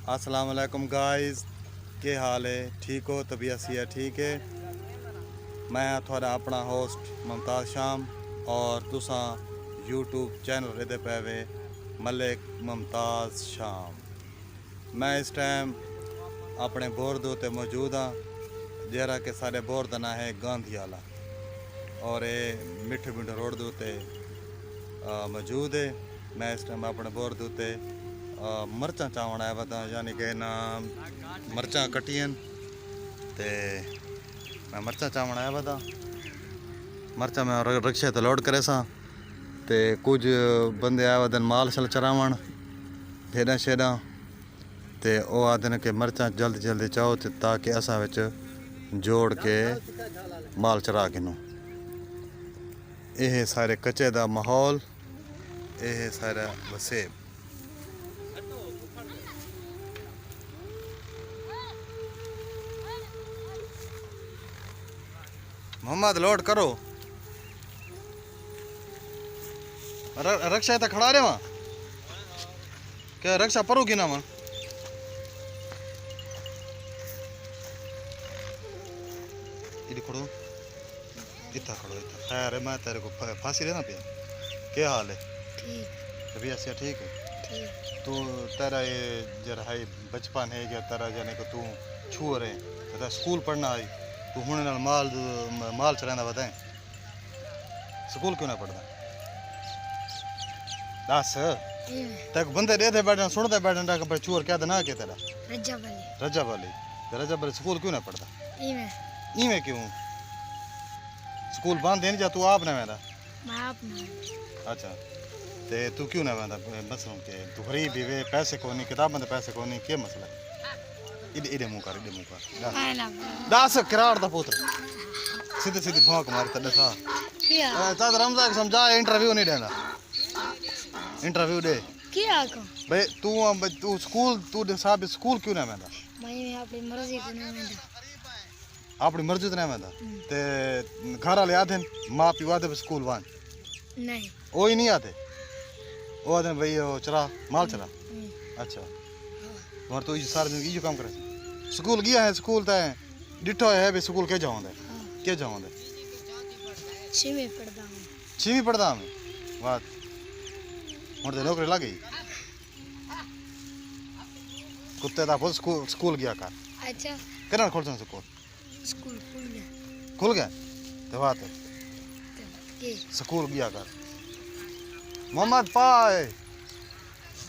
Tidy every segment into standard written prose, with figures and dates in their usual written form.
अस्सलाम वालेकुम गाइस, के हाल है? ठीक हो? तबीयत सी है? ठीक है। मैं थोड़ा अपना होस्ट मुमताज़ शाम और तुसा यूट्यूब चैनल रहते पे वे मलिक मुमताज़ शाम। मैं इस टाइम अपने बोर्ड उत्ते मौजूद हाँ, जरा के सारे बोर्ड का ना है गांधी वाला और ये मिठे मिठे रोड के उत्ते मौजूद है। मैं इस टाइम अपने बोर्ड उत्ते मरचा चावण आया बता, यानी कि ना मरचा कटियन ते मैं मरचा चावण आया बता। मरचा मैं रिक्शे ते लोड करे सा ते कुछ बंदे आया वदन माल शल चरावण भेड़ा शेड़ा ते ओ आदन के मरचा जल्दी जल्दी चाहो ते ताकि असा विच जोड़ के माल चरा गिनो। यह सारे कच्चे दा माहौल, यह सारा वसेब। मोहम्मद लोड करो। रक्षा तो खड़ा रहे वहाँ क्या रक्षा परोगी ना वहाँ खड़ो इतना खड़ो इतना खैर है। मैं तेरे को फांसी देना पिया। क्या हाल है? तबीयत से ठीक है? तू तेरा ये जरा है बचपन है जो तेरा जाने को तू छू रहे तेरा स्कूल पढ़ना आई तू हूं नाल माल चलाना बताएं स्कूल क्यों ना पढ़ना? दस तक बंदे देते बैठना सुनते बैठना पर चूर क्या ना के तेरा रजा वाली स्कूल क्यों ना पढ़ता? इवें क्यों? स्कूल बंद है जा तू आप ना वेंदा? अच्छा ते तू क्यों ना वेंदा? मसला के तू गरीब भी वे पैसे को नहीं किताबों दे पैसे को नहीं क्या मसला? इधे मुंह कर दस किराड़ दा पुत्र सीधे सीधे भौंक मार तड़े सा ताद रमजा को समझा इंटरव्यू नहीं देना। इंटरव्यू दे क्या भाई तू स्कूल तू साहब स्कूल क्यों ना वेंदा? मैं अपनी मर्जी को नहीं वेंदा। अपनी मर्जी तो नहीं वेंदा ते घर वाले आते माँ प्यो आते स्कूल वन नहीं ओ ही नहीं आते वो आते भाई वो चला माल चला। अच्छा और तू सारे दिन ये काम करे स्कूल गया है स्कूल तो डिठो है भी स्कूल के जाऊँ क्या जाऊँ छवीं पढ़दा हूं। छवीं पढ़दा हूं वाह हुण ते नौकरी लग गई कुत्ते दा पुत स्कूल गया कर। अच्छा किरण खोल स्कूल स्कूल खुल गया तो बात के स्कूल गया कर। मोहम्मद पाए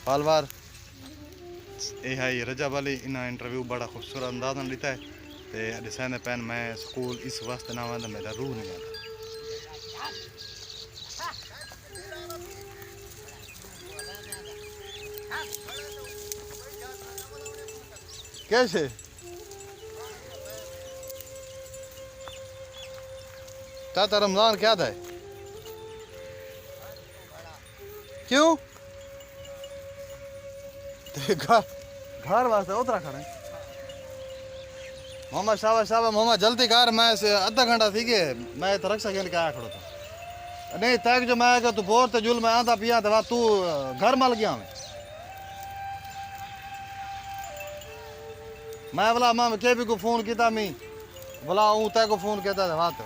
पालवार ये है रजा वाली इन्हें इंटरव्यू बड़ा खूबसूरत अंदाज में लेता है ते डिसाइड पैन मैं स्कूल इस वास्ते ना वादा मेरा रूह नहीं आता। कैसे चाचा रमजान क्या था? क्यों घर वास्ते उतरा खड़े मोहम्मद शाबाश शाबाश मोहम्मद जल्दी कर मैं आधा घंटा थी गए मैं तो रक्षा खेल के आया खड़ो था नहीं तक जो मैं तू बोर तो जुल मैं आधा पिया था तू घर मल गया मैं बोला मैं के भी को फोन किया मी बोला हूँ तय को फोन किया था बात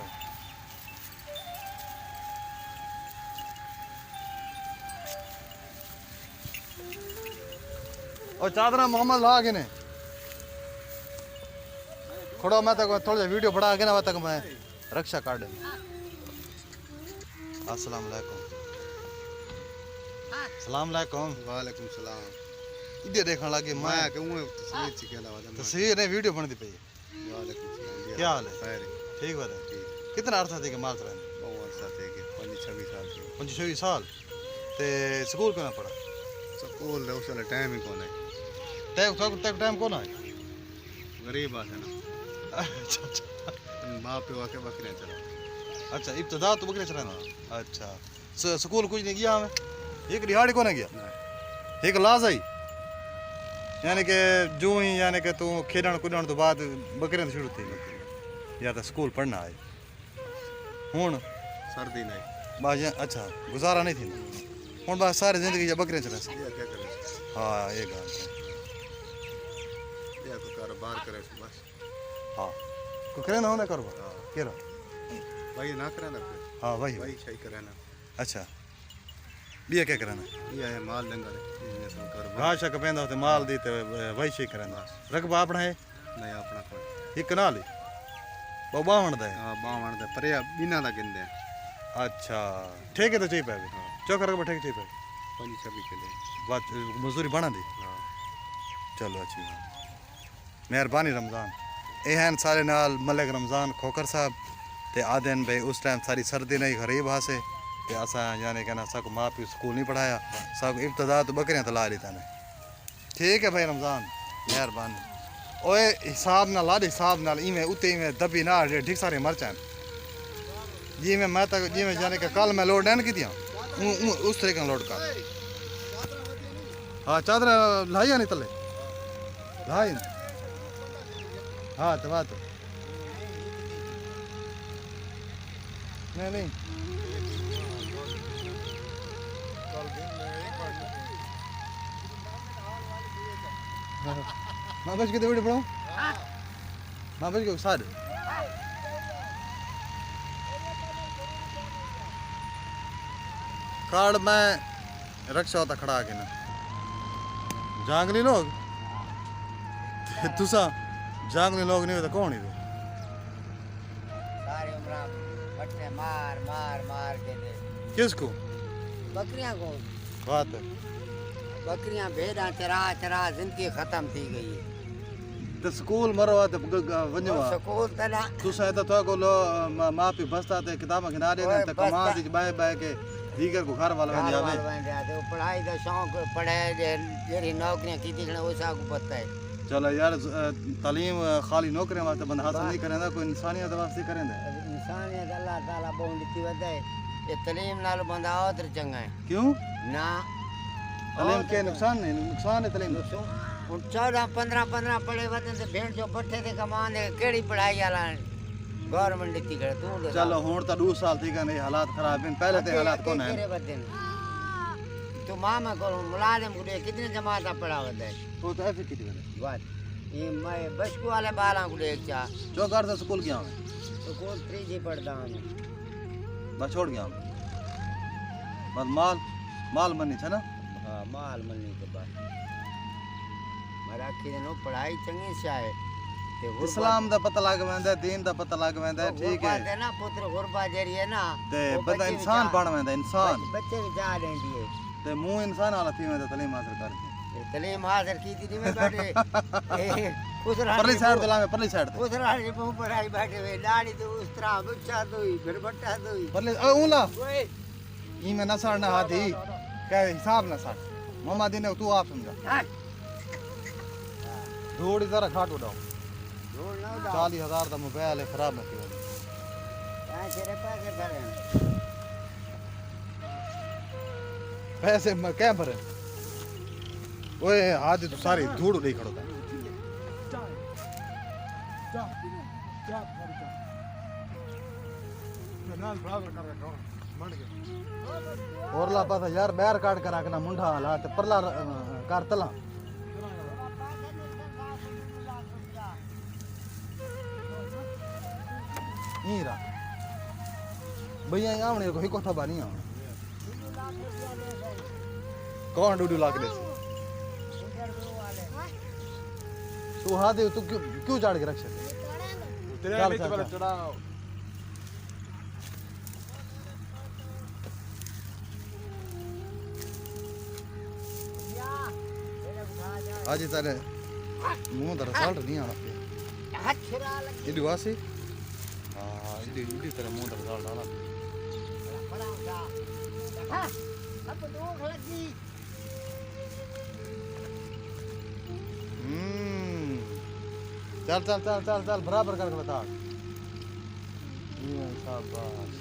और चादरा मोहम्मद ला के ने खड़ो मैं तक थोड़ा वीडियो बढ़ा के ना तक मैं रक्षा काट अस्सलाम वालेकुम। सलाम वालेकुम। वालेकुम सलाम। इधर देखने लगे मैं कहूँ तस्वीर चिकेला वाला तस्वीर ने वीडियो बनती पई। वालेकुम सलाम। क्या हाल है? खैर ठीक बात है। कितना अर्थ थे कि माल चलाने? बहुत अर्सा थे कि 25-26 साल थे। 25-26 साल ते स्कूल क्यों ना पढ़ा? स्कूल उस वाले टाइम ही कौन है तक टाइम कौन है? गरीब बात है ना। अच्छा अच्छा माँ प्यो आके बकरियाँ चला। अच्छा इब्तदा तो बकरे चलाना। अच्छा स्कूल कुछ नहीं गया हमें एक दिहाड़ी को नहीं गया एक लाज आई यानी कि जो ही यानी कि तू खेलण कूदण तो बाद बकरियां शुरू थी या तो स्कूल पढ़ना आए हूँ सर्दी नहीं बस अच्छा गुजारा नहीं थी हूँ बस सारी जिंदगी बकरियां चला क्या करें। हाँ ये गल या को कारोबार करे से बस हाँ को करे ना होने करो हाँ केरो भाई ना करे ना फिर हाँ वही भाई सही करे ना अच्छा बिया क्या कराना ये है माल डंगर बिजनेस में कारोबार घास शक पेंदा होते माल दी ते वही शे कराना रकबा अपना है नहीं अपना कोई एक कनाल ही वो बावण दा है हाँ बावण दे पर या बिना दा गिंदे अच्छा ठेके तो चाहिए पावे चौका रकबा ठेके चाहिए पावे 5-26 किले बात मजदूरी बना दी हाँ चलो अच्छी बात मेहरबानी रमज़ान ये हैं सारे नाल मलिक रमज़ान खोकर साहब ते आदन भाई उस टाइम सारी सर्दी नहीं गरीब हासे ते असा यानी कहना सब माँ प्यो स्कूल नहीं पढ़ाया सब इब्तदा तो बकरियां तला ली तने ठीक है भाई रमज़ान मेहरबानी ओए हिसाब ना ला दे हिसाब नाल इवें उते इवें दबी ना ढिक सारे मरचान जी मैं तक जी में जाने का कल मैं लोड नहीं की दिया उस तरीके लोड कर हाँ चादर लाइया नहीं तले लाई हाँ तो बात नहीं माँ बच के देवड़ी पढ़ो माँ बच के सारे कार्ड में रक्षा होता खड़ा के ना जांगली लोग तुसा जांगली लोग नहीं होता कौन ही थे सारी उम्र बट्टे मार मार मार के दे किसको बकरियां को बात है बकरियां भेड़ा चरा चरा जिंदगी खत्म थी गई है तो स्कूल मरो तो वञो और स्कूल तना तुसा तो तो को लो माँ पे बसता ते किताब गिना दे ओए तो कमा बसता। दी बाय बाय के दीगर को घर वाला वंदे आवे पढ़ाई का शौक पढ़ाई जेरी नौकरियां की थी उसा को पता है चलो यार तालीम खाली नौकरियां वास्ते बंदा हासिल नहीं करेंदा कोई इंसानियत वास्ते करेंदा इंसानियत अल्लाह ताला बहुत दी वदे ये तलीम नाल बंदा और चंगा है क्यों ना तालीम के नुकसान है तालीम उन 14-15 पढ़े वदन ते भेड़ जो पट्ठे ते कमान दे केड़ी पढ़ाई वाला गवर्नमेंट दी करे तू दे चलो हुन तो 2 साल थी गए हालात खराब हैं पहले ते हालात कौन है तू मामा को मुलाजिम को कितने जमात पढ़ा वदे तो ऐसे की दिवे बात ये मैं बसकू वाले बाला को देख चा चौकार से स्कूल गया मैं स्कूल 3 जी पढ़दा हूं बस छोड़ गया मैं बस माल मनी था ना हां माल मलनी के बाद मेरा किनो पढ़ाई चंगी से है ते इस्लाम दा पता लग वेंदा दीन दा पता लग वेंदा ठीक है है ना पुत्र गुरबा जरी है ना ते बंदा इंसान बन वेंदा इंसान बच्चे विचार लेंदी है ते मुंह इंसान वाला थी वेंदा तालीम हासिल करके तलीम हासिल की थी मैं बैठे खुसरा परली साइड दला में परली साइड खुसरा जी मुंह पढ़ाई बैठे हुए दाढ़ी तो उस तरह बच्चा तो ही फिर बट्टा तो ही परली ओला ओए ई में न सड़ना हाथी क्या हिसाब न सड़ मामा दी ने तू आप समझा हाँ थोड़ी जरा घाट उड़ाओ ढोल ना उड़ा 40,000 का मोबाइल है खराब मत करो तेरे पैसे भरे पैसे मैं क्या भरे ओए आज तो सारी धूड़ उड़ी खड़ो था और ला पासा यार बैर काट कर रखना मुंडा ला ते परला कर तला हीरा भैया आवणे को हिको थबा नहीं आवणे कौन डूडू लाग दे तू हाथ तू क्यों चाड़ के रख सकते चल चढ़ाओ आज तारे मुंह दा रिजल्ट नहीं आना पे हाथ छिरा लगी इडी वासी हां इडी तरह मुंह दा रिजल्ट आना बड़ा सा हां अब दुख लगी चल चल चल चल चल बराबर करके बता ये शाबाश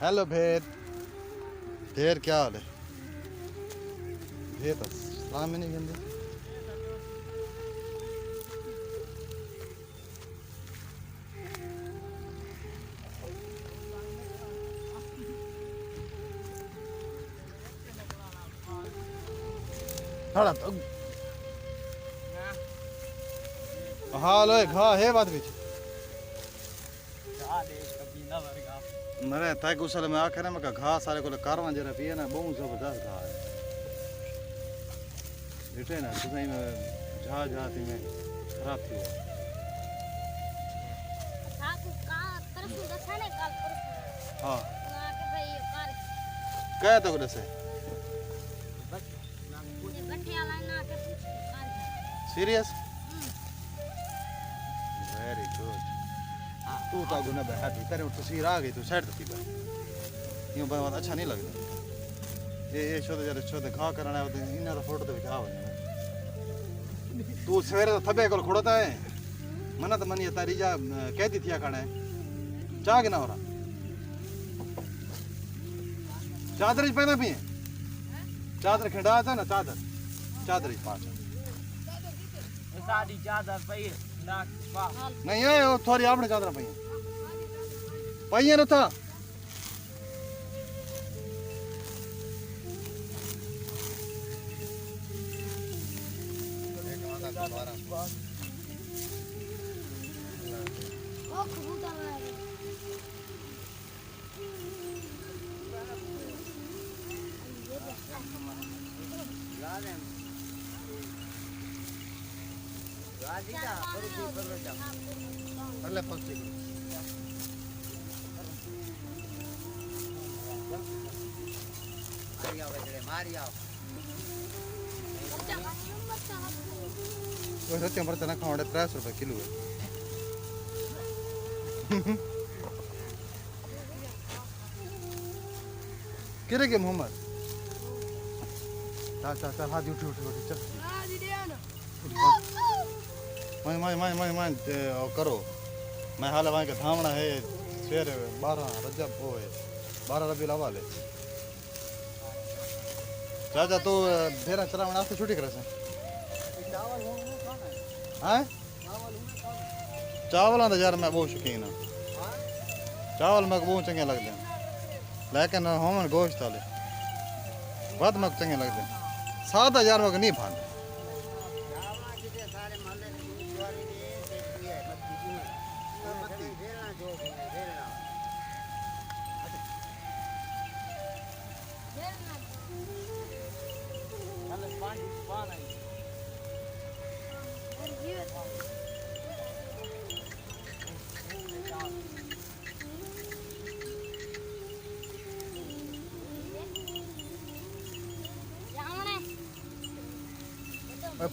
हेलो भेद ढेर क्या हाल है? ढेर तो सलाम ही नहीं गंदे। थोड़ा तो हाल है घा है बात बीच मरे तय गुसल में आखिर में का घा सारे को कारवां जरा पिए ना बहुत जबरदस्त घा है इटे ना सही में झा थी में खराब थी हाँ क्या तो कुछ से सीरियस वेरी गुड तू तो गुना बैठा थी तेरे तस्वीर आ गई तू साइड थी पर यूं बहुत अच्छा नहीं लगता ये छोटे खा करना है इन्हें तो फोटो तो खिंचाओ तू सवेरे तो थबे को खड़ोता है मना तो मनी तारी जा कहती थी खाना है चाह के ना हो रहा चादर पहना पिए चादर खिंडा था ना चादर पाँच सादी चादर पई नहीं है वो थोड़ी आपने चादर पहिए ना था अल्लाह पक्की मारिया वो सत्य मरते ना खाओ 300 रुपए किलो है किरे के मोहम्मद चल हाथ उठ चल मैं करो मैं हाल वहाँ के थामना है फिर 12 रजब वो है 12 रबी अव्वल है चाचा तो धेरा चला वास्ते छुट्टी करे से हैं चावल तो यार मैं बहुत शौकीन हाँ चावल मैं बहुत चंगे लगते हैं लेकिन हम गोश्त वाले बहुत मैं चंगे लगते हैं सादा यार मैं नहीं भान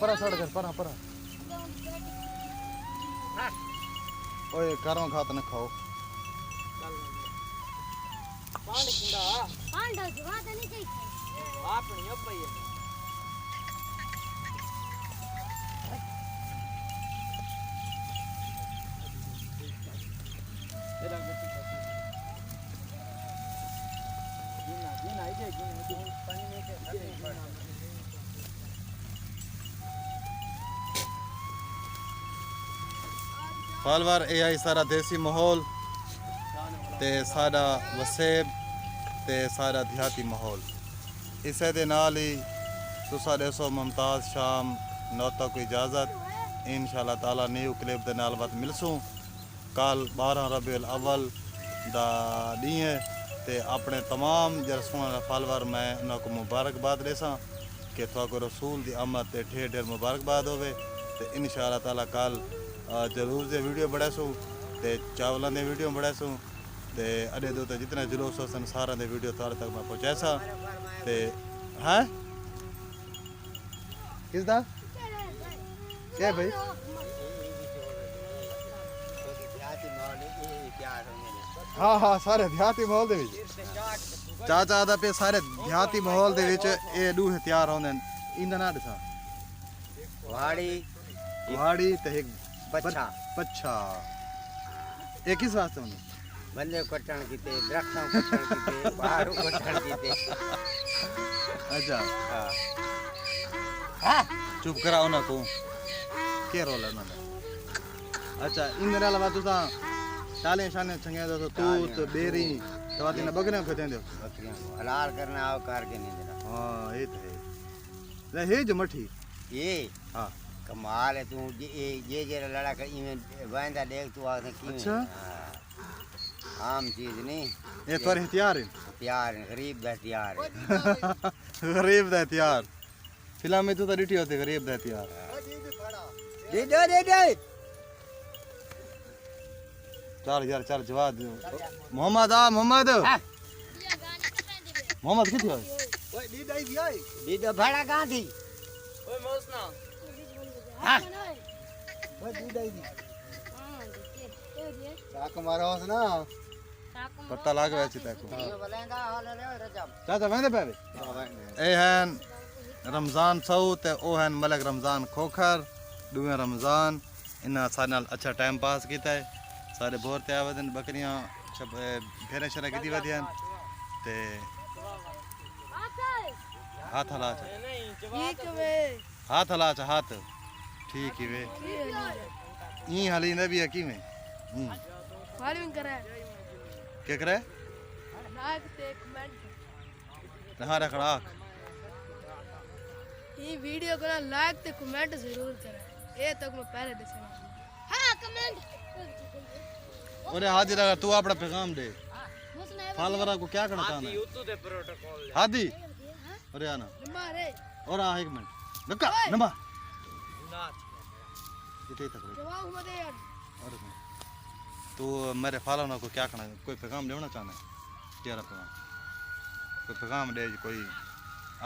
परा सड़ कर परा ओए कारों खात न खाओ पांडा जवाद नहीं चाहिए आपनी अब भई फालवार ये आई सारा देसी माहौल ते सारा वसेब ते सारा देहाती माहौल इसे दे नाल ही तुसा देसो मुमताज़ शाम नौता को इजाज़त इंशाअल्लाह ताला न्यू क्लिप दे नाल बात मिलसूं कल 12 रबीउल अव्वल दा डी है ते अपने तमाम जरा सुना फालवार मैं उनको मुबारकबाद देसा कि थोको रसूल दी आमद ते ढेर मुबारकबाद होवे ते इंशाअल्लाह ताला कल जरूर से वीडियो बढ़ासूँ ते चावलों के वीडियो बढ़ासूँ ते अड़े दो तो जितने जुलूस सन सारा दे वीडियो थारे तक मैं पहुँचासा ते हैं किसदा क्या भाई हाँ सारे देहाती माहौल दे विच चाचा दा पे सारे देहाती माहौल दे विच ये दूह तैयार होंदे इंदा ना दिसा वाड़ी ते एक पच्छा पच्छा ये किस वास्ते होंदे बंदे कटण कीते दरख्तों कटण कीते पहाड़ों कटण कीते अच्छा हाँ हाँ चुप कराओ ना को के रोल है ना अच्छा इंदर अलावा तुसा शाले शाने चंगे तो तूत बेरी तवाती ना बगने को देंदे बकरियां को हलाल करना आओ कार के नहीं देना हां ये तो है ले हे जो मठी ये हां कमाल है तू ये लड़ा कर इवें वांदा देख तू आ की अच्छा। आम चीज नहीं ये तोरे हथियार है प्यार है गरीब दा प्यार है गरीब दा हथियार फिल्म में तो डिटी होते गरीब दा हथियार दे दे चल यार चल जवाब दो मोहम्मद मोहम्मद मोहम्मद किथे है ओए दी दाई दी आई दी दो भाड़ा कहां थी ओए मौसना हां ओए दी दाई दी चाक मारो ना पता लाग वैसे तक बलेंदा हाल ले रजब चाचा वेंदे पे ए हैं रमजान सौ ते ओ हैं मलक रमजान खोखर दुए रमजान इना सारे नाल अच्छा टाइम पास कीता है सारे बोर ते आवदन बकरियां सब फेरे शरा कीती वदियां ते हाथ हला चा हाथ हला चा हाथ ठीक ही वे ई हली न भी की में फार्मिंग करा के करे लाइक ते कमेंट तहारा खड़ाक ये वीडियो को ना लाइक ते कमेंट जरूर करें ये तक मैं पहले दसना हां कमेंट अरे हादी लगा तू अपना पैगाम दे फॉलोअर को क्या करना चाहता है यूट्यूब पे प्रोटोकॉल हादी अरे आना मारे और आ एक मिनट नका नंबर नाच इतने तक जवाब मत दे यार और तू मेरे फॉलोअर को क्या करना कोई पैगाम देना चाहना है तेरा पैगाम कोई पैगाम दे कोई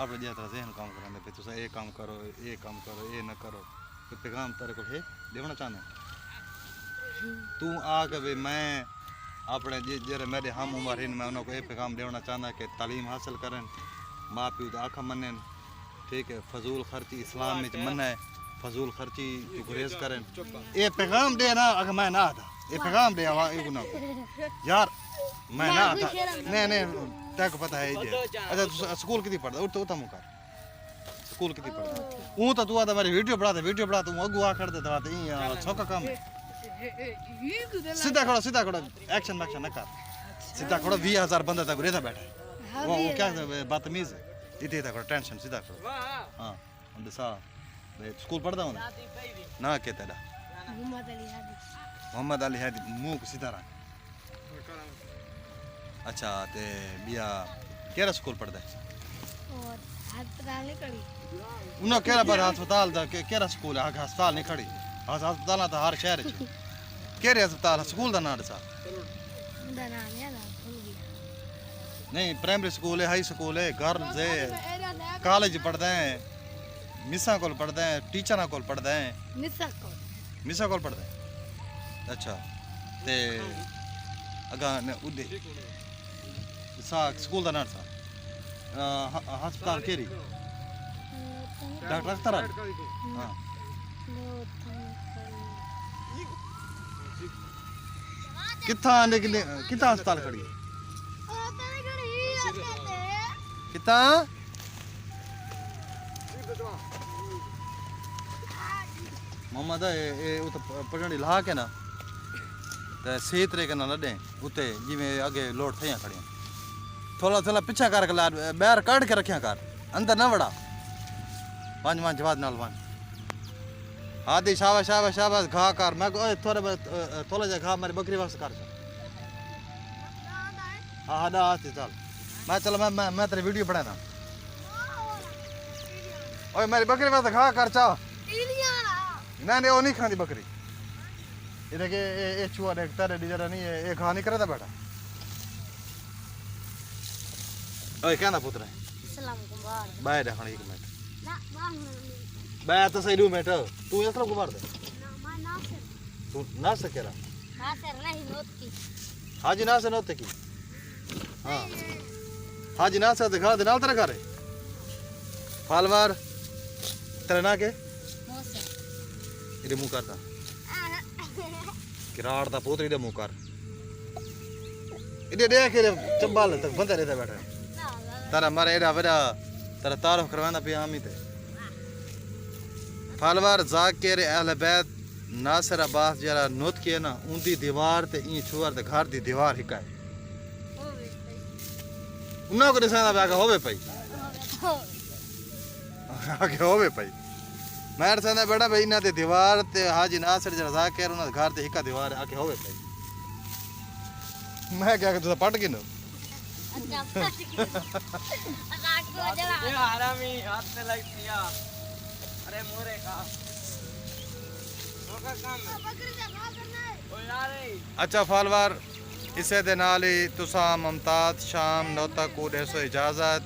आप जैसा जहन काम कराने पे तुसा ये काम करो ये न करो कोई पैगाम तेरे को है देना चाहना है तू आके भी मैं अपने जरे मेरे हम उम्र हैं मैं उनको ये पैगाम देना चाहना कि तालीम हासिल करें माँ प्यो की आँख मनें ठीक है फजूल खर्ची इस्लाम में मना है फजूल खर्ची तू गुरेज करें ये पैगाम दे ना अगर मैं ना आता ये पैगाम दे ना यार मैं ना आता नहीं तेरे को पता है ये अच्छा तू स्कूल कितनी पढ़ता उठ तो मुकर स्कूल कितनी पढ़ता तो तू आता मेरी वीडियो पढ़ा तू अगू आ कर देता छोका काम है सीधा खड़ा एक्शन मैक्शन न कर सीधा खड़ा 20,000 बंदा तक रहता बैठा वो क्या बदतमीज इतने तक टेंशन सीधा खड़ा हाँ सा स्कूल पढ़ता हूँ ना के तेरा मोहम्मद अली हैदी मुंह को सीधा रख अच्छा ते बिया केरा स्कूल पढ़ता है और अस्पताल नहीं करी उन्होंने केरा पर अस्पताल दा केरा स्कूल है अस्पताल नहीं खड़ी अस्पताल तो हर शहर च केरे अस्पताल स्कूल का नाम सा उनका नाम है ना भूल गया नहीं प्राइमरी स्कूल है हाई स्कूल है गर्ल्स है कॉलेज पढ़ते हैं मिसा कोल पढ़ते हैं टीचर कोल पढ़ते हैं मिसा कोल पढ़ते हैं अच्छा ते अगा ने उदे सा स्कूल का नाम सा अस्पताल केरी डॉक्टर अख्तर हाँ कितना लेकिन कितना अस्पताल खड़ी है कितना मोहम्मद ये उत पगड़ी ला के ना ते सही तरीके ना लॾे उते जिवें अगे लोड थियां खड़ियां थोड़ा पिछा कर ॿाहिरि कढ के रखिया कर अंदर न वड़ा वञ जवाब नाल वञ हादी शाबाश घा कर मैं थोड़ा जा घा मेरी बकरी वास्ते कर हाँ हाँ चल मैं चल मैं तेरी वीडियो बनाना ओए मेरी बकरी वास्ते घा कर चा नहीं वो नहीं खाती बकरी ये देखे ये चूहा देख तेरे जरा नहीं ये घा नहीं करे था बेटा ओए क्या ना पुत्र है बाय देखो एक मिनट बाय तो सही 2 मिनट तू ये सब गुबार दे तू ना सकेला हाजी ना से नोते की हाँ हाजी ना से दिखा दे नाल तेरे घरे फालवार तेरे ना के इधर मुंह करता किराड़ दा पुत्र इधर मुंह कर इधर देख के चंबाल तक बंदा रहता बैठा तारा मारे एडा वड़ा तारा तारुफ करवाना पे आमी ते फलवार जाकिर अहले बैत नासिर अब्बास जरा नोत किए ना उंदी दीवार ते ई छुआर ते घर दी दीवार हिका है उन्ना को दिसाना बागा होवे पई आगे होवे पई मैं साना बेटा भाई ना ते दीवार ते हाजी नासिर जरा जाकिर उना घर ते हिका दीवार आके होवे पई मैं क्या तुसा पट गिनो ये हरामी हाथ में लग दिया अरे मोरे का नौका काम है ओ यार अच्छा फलवार इसे दे नाल ही तुसा मुमताज शाम नौता को देसो इजाजत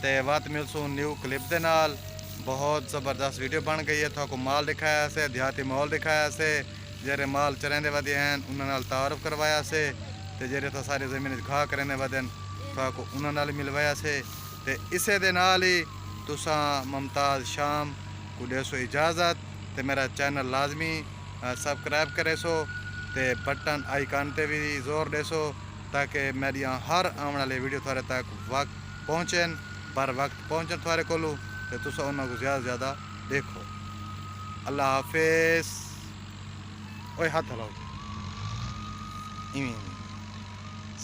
ते बात मिलसू न्यू क्लिप दे नाल बहुत ज़बरदस्त वीडियो बन गई है थोको माल दिखाया से देहाती माहौल दिखाया से जेरे माल चरेंदे वदे हैं उन्हां नाल तारुफ करवाया से ते जेरे तो सारी ज़मीन घाह करने वदन थोको उन्हां नाल मिलवाया से ते इसे दे नाल ही तुसा मुमताज शाम को देसो इजाजत ते मेरा चैनल लाजमी सब्सक्राइब करे सो ते बटन आइकन ते भी जोर देसो ताकि मेरी हर आने वाली वीडियो थोड़े तक वक्त पहुँचन पर वक्त पहुँचन थोड़े कोलू तो तुसा उन्होंने ज़्यादा से ज़्यादा देखो अल्लाह हाफिज़ ओए हाथ हलाओ इमी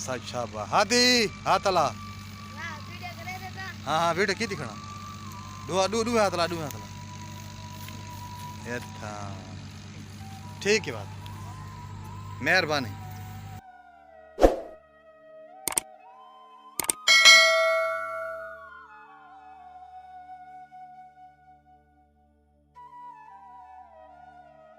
सच शाबा हादी हाथ हला हाँ हाँ वीडियो की दिखना दू हाथ हला ठीक है बात मेहरबानी।